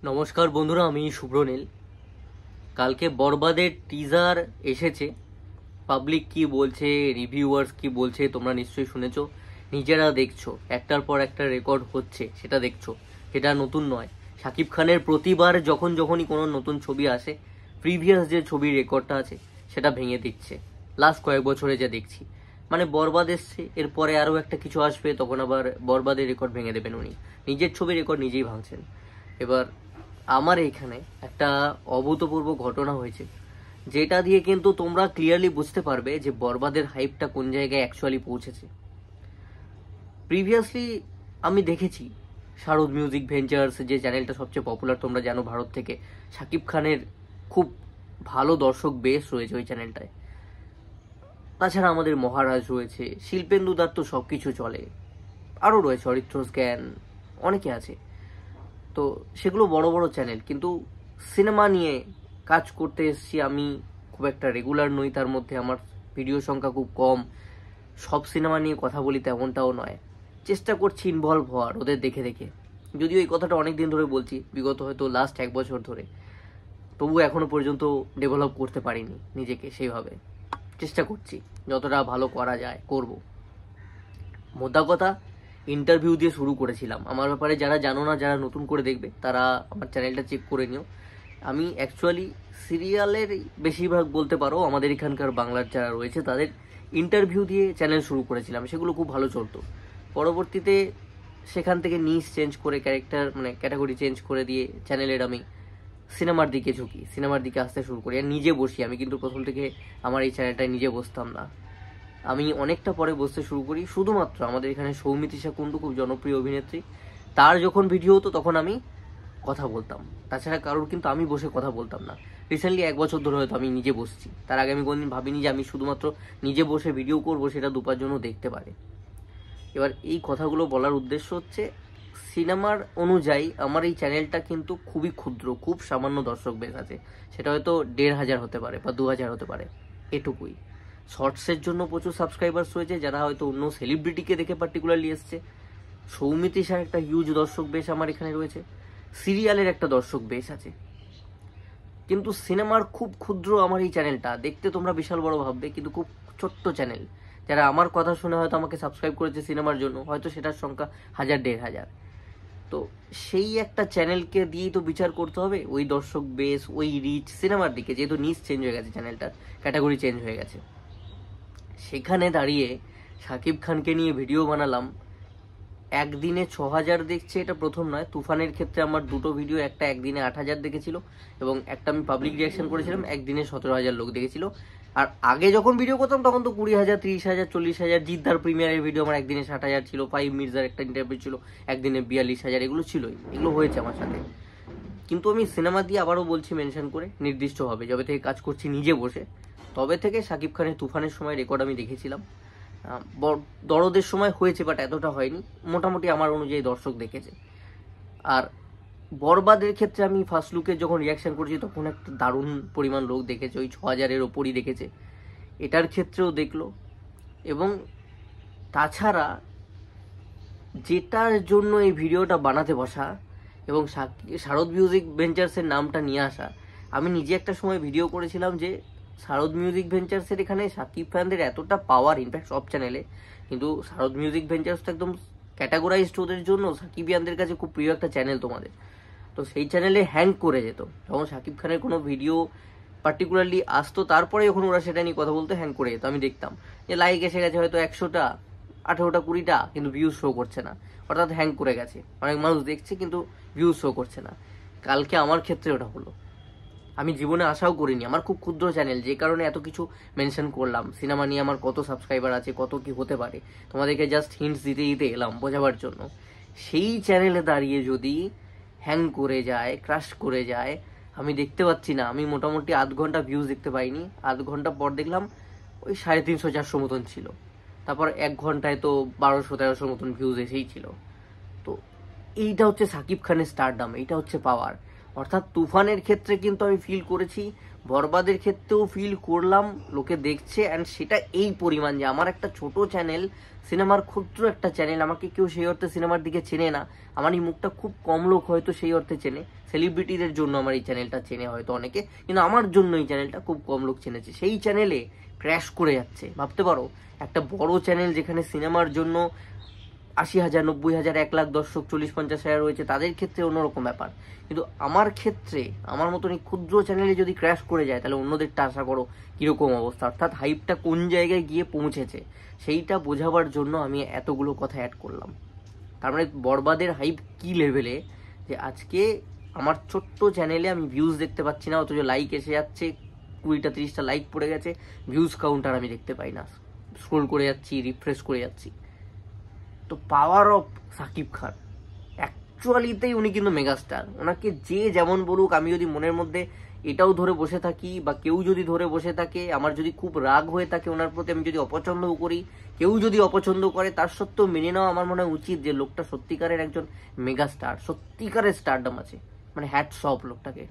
নমস্কার বন্ধুরা, আমি শুভ্রনীল। কালকে বরবাদের টিজার এসেছে। পাবলিক কি বলছে, রিভিউয়ার্স কি বলছে তোমরা নিশ্চয়ই শুনেছো, নিজেরা দেখছো। একটার পর একটা রেকর্ড হচ্ছে, সেটা দেখছো। সেটা নতুন নয়। শাকিব খানের প্রতিবার যখনই কোনো নতুন ছবি আসে, প্রিভিয়াস যে ছবির রেকর্ডটা আছে সেটা ভেঙে দিচ্ছে। লাস্ট কয়েক বছরে যা দেখছি, মানে বরবাদ এসছে, এরপরে আরও একটা কিছু আসবে, তখন আবার বরবাদের রেকর্ড ভেঙে দেবেন উনি। নিজের ছবির রেকর্ড নিজেই ভাঙছেন। এবার আমার এখানে একটা অভূতপূর্ব ঘটনা হয়েছে, যেটা দিয়ে কিন্তু তোমরা ক্লিয়ারলি বুঝতে পারবে যে বরবাদের হাইপটা কোন জায়গায় অ্যাকচুয়ালি পৌঁছেছে। প্রিভিয়াসলি আমি দেখেছি শারদ মিউজিক ভেঞ্চার্স, যে চ্যানেলটা সবচেয়ে পপুলার তোমরা জানো ভারত থেকে। শাকিব খানের খুব ভালো দর্শক বেস রয়েছে ওই চ্যানেলটায়। তাছাড়া আমাদের মহারাজ রয়েছে, শিল্পেন্দু দার তো সব কিছু চলে, আরও রয়েছে অরিত্রস জ্ঞান, অনেকে আছে। তো সেগুলো বড় বড় চ্যানেল, কিন্তু সিনেমা নিয়ে কাজ করতে এসেছি আমি। খুব একটা রেগুলার নই, তার মধ্যে আমার ভিডিও সংখ্যা খুব কম। সব সিনেমা নিয়ে কথা বলি তেমনটাও নয়। চেষ্টা করছি ইনভলভ হওয়ার ওদের দেখে দেখে, যদিও এই কথাটা অনেক দিন ধরে বলছি, বিগত হয়তো লাস্ট 1 বছর ধরে। তবু এখনো পর্যন্ত ডেভেলপ করতে পারিনি নিজেকে সেইভাবে। চেষ্টা করছি যতটা ভালো করা যায় করব। মোদ্দা কথা, ইন্টারভিউ দিয়ে শুরু করেছিলাম। আমার ব্যাপারে যারা জানো না, যারা নতুন করে দেখবে, তারা আমার চ্যানেলটা চেক করে নিও। আমি অ্যাকচুয়ালি সিরিয়ালের বেশিরভাগ বলতে পারো আমাদের এখানকার বাংলার যারা রয়েছে তাদের ইন্টারভিউ দিয়ে চ্যানেল শুরু করেছিলাম। সেগুলো খুব ভালো চলতো। পরবর্তীতে সেখান থেকে নিচ চেঞ্জ করে, ক্যারেক্টার মানে ক্যাটাগরি চেঞ্জ করে দিয়ে চ্যানেলের আমি সিনেমার দিকে ঝুঁকি, সিনেমার দিকে আসতে শুরু করি। আর নিজে বসি। আমি কিন্তু প্রথম থেকে আমার এই চ্যানেলটায় নিজে বসতাম না। আমি অনেকটা পরে বসতে শুরু করি। শুধুমাত্র আমাদের এখানে সৌমিত্রিষা কুণ্ডু, খুব জনপ্রিয় অভিনেত্রী, তার যখন ভিডিও হতো তখন আমি কথা বলতাম। তাছাড়া কারোর কিন্তু আমি বসে কথা বলতাম না। রিসেন্টলি 1 বছর ধরে হয়তো আমি নিজে বসছি। তার আগে আমি কোনোদিন ভাবিনি যে আমি শুধুমাত্র নিজে বসে ভিডিও করব, সেটা দুপার জন্য দেখতে পারে। এবার এই কথাগুলো বলার উদ্দেশ্য হচ্ছে, সিনেমার অনুযায়ী আমার এই চ্যানেলটা কিন্তু খুবই ক্ষুদ্র, খুব সামান্য দর্শক বেস আছে। সেটা হয়তো 1,500 হতে পারে বা 2,000 হতে পারে, এটুকুই। শর্টসের জন্য প্রচুর সাবস্ক্রাইবার্স রয়েছে, যারা হয়তো অন্য সেলিব্রিটিকে দেখে পার্টিকুলারলি এসছে। সৌমিত্রিষার একটা হিউজ দর্শক বেস আমার এখানে রয়েছে। সিরিয়ালের একটা দর্শক বেস আছে। কিন্তু সিনেমার খুব ক্ষুদ্র আমার এই চ্যানেলটা। দেখতে তোমরা বিশাল বড় ভাববে, কিন্তু খুব ছোট্ট চ্যানেল। যারা আমার কথা শুনে হয়তো আমাকে সাবস্ক্রাইব করেছে সিনেমার জন্য, হয়তো সেটার সংখ্যা 1,000-1,500। তো সেই একটা চ্যানেলকে দিয়েই তো বিচার করতে হবে, ওই দর্শক বেস, ওই রিচ সিনেমার দিকে। যেহেতু নিচ চেঞ্জ হয়ে গেছে, চ্যানেলটার ক্যাটাগরি চেঞ্জ হয়ে গেছে, সেখানে দাঁড়িয়ে শাকিব খানকে নিয়ে ভিডিও বানালাম। একদিনে 6,000 দেখছে, এটা প্রথম নয়। তুফানের ক্ষেত্রে আমার দুটো ভিডিও, একটা একদিনে 8,000 দেখেছিল, এবং একটা আমি পাবলিক রিয়াকশন করেছিলাম, একদিনে 17,000 লোক দেখেছিল। আর আগে যখন ভিডিও করতাম তখন তো 20,000, 30,000, 40,000। জিদ্দার প্রিমিয়ারের ভিডিও আমার একদিনে 60,000 ছিল। 5 মির্জার একটা ইন্টারভিউ ছিল, একদিনে 42,000। এগুলো ছিলই, এগুলো হয়েছে আমার সাথে। কিন্তু আমি সিনেমা দিয়ে আবারও বলছি, মেনশন করে নির্দিষ্টভাবে, যবে থেকে কাজ করছি নিজে বসে, তবে থেকে শাকিব খানের তুফানের সময় রেকর্ড আমি দেখেছিলাম। দরদের সময় হয়েছে, বাট এতটা হয়নি। মোটামুটি আমার অনুযায়ী দর্শক দেখেছে। আর বরবাদের ক্ষেত্রে আমি ফার্স্ট লুকে যখন রিয়াকশন করেছি তখন একটা দারুণ পরিমাণ লোক দেখেছে, ওই 6,000-এর ওপরই দেখেছে। এটার ক্ষেত্রেও দেখলো। এবং তাছাড়া যেটার জন্য এই ভিডিওটা বানাতে বসা এবং শারদ মিউজিক ভেঞ্চার্সের নামটা নিয়ে আসা, আমি নিজে একটা সময় ভিডিও করেছিলাম যে শারদ মিউজিক ভেঞ্চার্সের এখানে শাকিব ফ্যানদের এতটা পাওয়ার, ইনফ্যাক্ট সব চ্যানেলে, কিন্তু শারদ মিউজিক ভেঞ্চার্স তো একদম ক্যাটাগরাইজড ওদের জন্য। সাকিবিয়ানদের কাছে খুব প্রিয় একটা চ্যানেল তোমাদের। তো সেই চ্যানেলে হ্যাং করে যেত যখন শাকিব খানের কোনো ভিডিও পার্টিকুলারলি আসতো, তারপরে যখন ওরা সেটা নিয়ে কথা বলতে হ্যাং করে যেত। আমি দেখতাম যে লাইক এসে গেছে হয়তো 100টা, 18টা, 20টা, কিন্তু ভিউজ শো করছে না, অর্থাৎ হ্যাং করে গেছে। অনেক মানুষ দেখছে কিন্তু ভিউজ শো করছে না। কালকে আমার ক্ষেত্রে ওটা হলো। আমি জীবনে আশাও করিনি। আমার খুব ক্ষুদ্র চ্যানেল, যে কারণে এত কিছু মেনশন করলাম। সিনেমা নিয়ে আমার কত সাবস্ক্রাইবার আছে, কত কি হতে পারে, তোমাদেরকে জাস্ট হিন্টস দিতে দিতে এলাম বোঝাবার জন্য। সেই চ্যানেলে দাঁড়িয়ে যদি হ্যাং করে যায়, ক্রাশ করে যায়, আমি দেখতে পাচ্ছি না। আমি মোটামুটি আধ ঘন্টা ভিউজ দেখতে পাইনি। আধ ঘন্টা পর দেখলাম ওই 350-400 মতন ছিল। তারপর 1 ঘন্টায় তো 1200-1300 মতন ভিউজ এসেই ছিল। তো এইটা হচ্ছে সাকিব খানের স্টারডাম, এইটা হচ্ছে পাওয়ার। অর্থাৎ তুফানের ক্ষেত্রে কিন্তু আমি ফিল করেছি বরবাদের ক্ষেত্রেও ফিল করলাম লোকে দেখছে, অ্যান্ড সেটা এই পরিমাণ যে আমার একটা ছোট চ্যানেল, সিনেমার ক্ষুদ্র একটা চ্যানেল, আমাকে কেউ সেই অর্থে সিনেমার দিকে চেনে না। আমার এই মুখটা খুব কম লোক হয়তো সেই অর্থে চেনে, সেলিব্রিটিদের জন্য আমার এই চ্যানেলটা চেনে হয়তো অনেকে, কিন্তু আমার জন্য এই চ্যানেলটা খুব কম লোক চেনেছে। সেই চ্যানেলে ক্র্যাশ করে যাচ্ছে, ভাবতে পারো একটা বড় চ্যানেল যেখানে সিনেমার জন্য 80,000, 90,000, 1 লাখ দর্শক, 40-50 হাজার রয়েছে, তাদের ক্ষেত্রে অন্যরকম ব্যাপার। কিন্তু আমার ক্ষেত্রে, আমার মতন এই ক্ষুদ্র চ্যানেলে যদি ক্র্যাশ করে যায়, তাহলে অন্যদেরটা আশা করো কিরকম অবস্থা, অর্থাৎ হাইপটা কোন জায়গায় গিয়ে পৌঁছেছে সেইটা বোঝাবার জন্য আমি এতগুলো কথা অ্যাড করলাম। তার মানে বরবাদের হাইপ কি লেভেলে, যে আজকে আমার ছোট্ট চ্যানেলে আমি ভিউজ দেখতে পাচ্ছি না, অথচ লাইক এসে যাচ্ছে, 20-30টা লাইক পড়ে গেছে, ভিউজ কাউন্টার আমি দেখতে পাই না, স্ক্রোল করে যাচ্ছি, রিফ্রেশ করে যাচ্ছি। তো পাওয়ার অফ সাকিব খান, অ্যাকচুয়ালিতেই উনি কিন্তু মেগাস্টার। ওনাকে যে যেমন বলুক, আমি যদি মনের মধ্যে এটাও ধরে বসে থাকি, বা কেউ যদি ধরে বসে থাকে, আমার যদি খুব রাগ হয়ে থাকে ওনার প্রতি, আমি যদি অপছন্দও করি, কেউ যদি অপছন্দ করে, তার সত্ত্বেও মেনে নেওয়া আমার মনে হয় উচিত যে লোকটা সত্যিকারের একজন মেগাস্টার, সত্যিকারের স্টারডম আছে, মানে হ্যাটস অফ লোকটাকে।